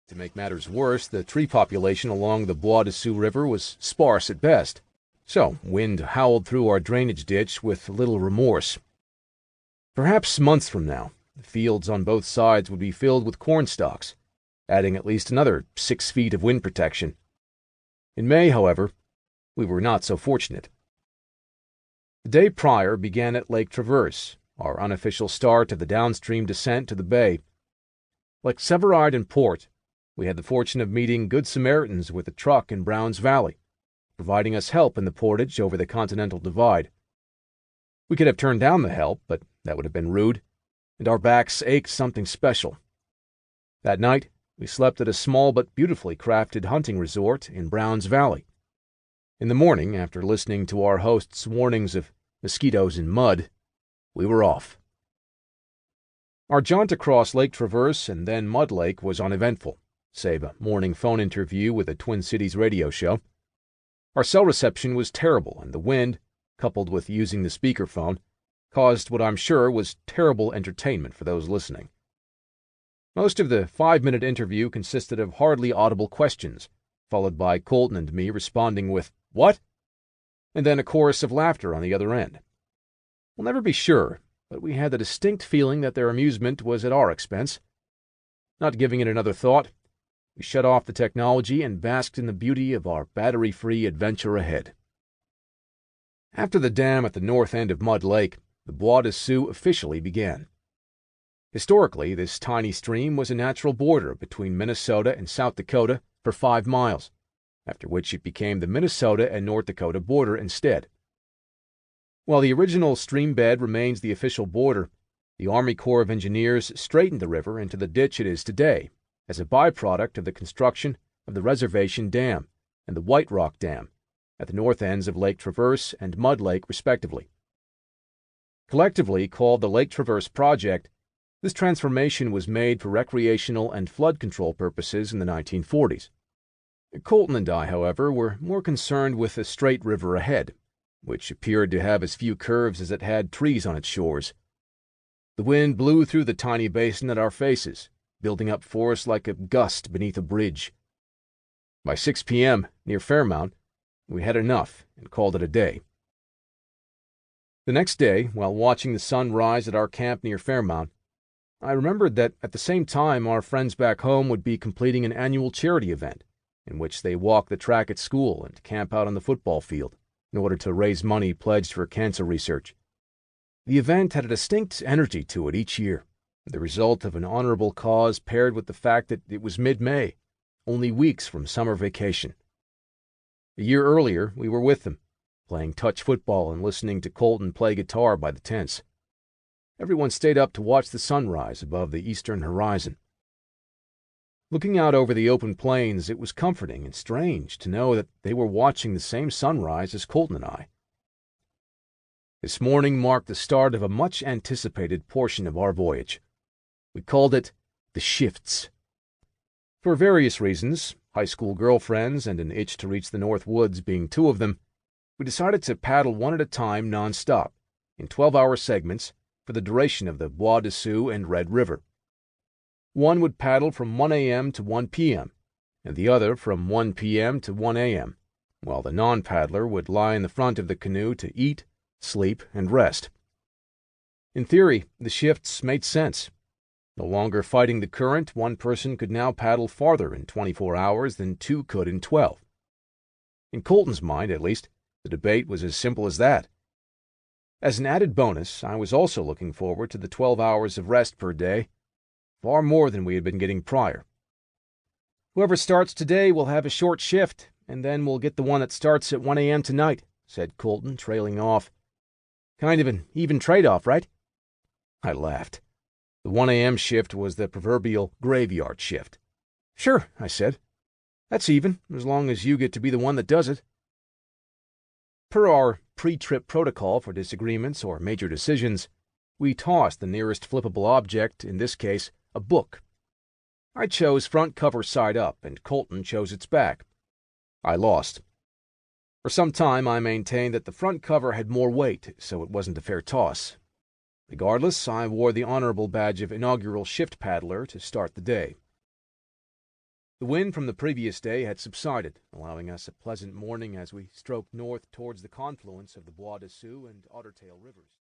To make matters worse, the tree population along the Bois de Sioux River was sparse at best, so wind howled through our drainage ditch with little remorse. Perhaps months from now, the fields on both sides would be filled with corn stalks, adding at least another 6 feet of wind protection. In May, however, we were not so fortunate. The day prior began at Lake Traverse, our unofficial start of the downstream descent to the bay. Like Severide and Port, we had the fortune of meeting good Samaritans with a truck in Browns Valley, providing us help in the portage over the Continental Divide. We could have turned down the help, but that would have been rude, and our backs ached something special. That night, we slept at a small but beautifully crafted hunting resort in Browns Valley. In the morning, after listening to our host's warnings of mosquitoes and mud, we were off. Our jaunt across Lake Traverse and then Mud Lake was uneventful, save a morning phone interview with a Twin Cities radio show. Our cell reception was terrible, and the wind, coupled with using the speakerphone, caused what I'm sure was terrible entertainment for those listening. Most of the 5-minute interview consisted of hardly audible questions, followed by Colton and me responding with, "What?" and then a chorus of laughter on the other end. We'll never be sure, but we had the distinct feeling that their amusement was at our expense. Not giving it another thought, we shut off the technology and basked in the beauty of our battery-free adventure ahead. After the dam at the north end of Mud Lake, the Bois de Sioux officially began. Historically, this tiny stream was a natural border between Minnesota and South Dakota for 5 miles, after which it became the Minnesota and North Dakota border instead. While the original stream bed remains the official border, the Army Corps of Engineers straightened the river into the ditch it is today as a byproduct of the construction of the Reservation Dam and the White Rock Dam at the north ends of Lake Traverse and Mud Lake, respectively. Collectively called the Lake Traverse Project, this transformation was made for recreational and flood control purposes in the 1940s. Colton and I, however, were more concerned with the straight river ahead, which appeared to have as few curves as it had trees on its shores. The wind blew through the tiny basin at our faces, building up for us like a gust beneath a bridge. By 6 p.m., near Fairmount, we had enough and called it a day. The next day, while watching the sun rise at our camp near Fairmount, I remembered that at the same time our friends back home would be completing an annual charity event in which they walk the track at school and camp out on the football field in order to raise money pledged for cancer research. The event had a distinct energy to it each year, the result of an honorable cause paired with the fact that it was mid-May, only weeks from summer vacation. A year earlier, we were with them, playing touch football and listening to Colton play guitar by the tents. Everyone stayed up to watch the sunrise above the eastern horizon. Looking out over the open plains, it was comforting and strange to know that they were watching the same sunrise as Colton and I. This morning marked the start of a much-anticipated portion of our voyage. We called it the Shifts. For various reasons, high school girlfriends and an itch to reach the North Woods being 2 of them, we decided to paddle one at a time non-stop, in 12-hour segments, for the duration of the Bois de Sioux and Red River. One would paddle from 1 a.m. to 1 p.m., and the other from 1 p.m. to 1 a.m., while the non-paddler would lie in the front of the canoe to eat, sleep, and rest. In theory, the shifts made sense. No longer fighting the current, one person could now paddle farther in 24 hours than 2 could in 12. In Colton's mind, at least, the debate was as simple as that. As an added bonus, I was also looking forward to the 12 hours of rest per day, far more than we had been getting prior. "Whoever starts today will have a short shift, and then we'll get the one that starts at 1 a.m. tonight," said Colton, trailing off. "Kind of an even trade-off, right?" I laughed. The 1 a.m. shift was the proverbial graveyard shift. "Sure," I said. "That's even, as long as you get to be the one that does it." Per our pre-trip protocol for disagreements or major decisions, we tossed the nearest flippable object, in this case, a book. I chose front cover side up, and Colton chose its back. I lost. For some time I maintained that the front cover had more weight, so it wasn't a fair toss. Regardless, I wore the honorable badge of inaugural shift paddler to start the day. The wind from the previous day had subsided, allowing us a pleasant morning as we stroked north towards the confluence of the Bois de Sioux and Ottertail rivers.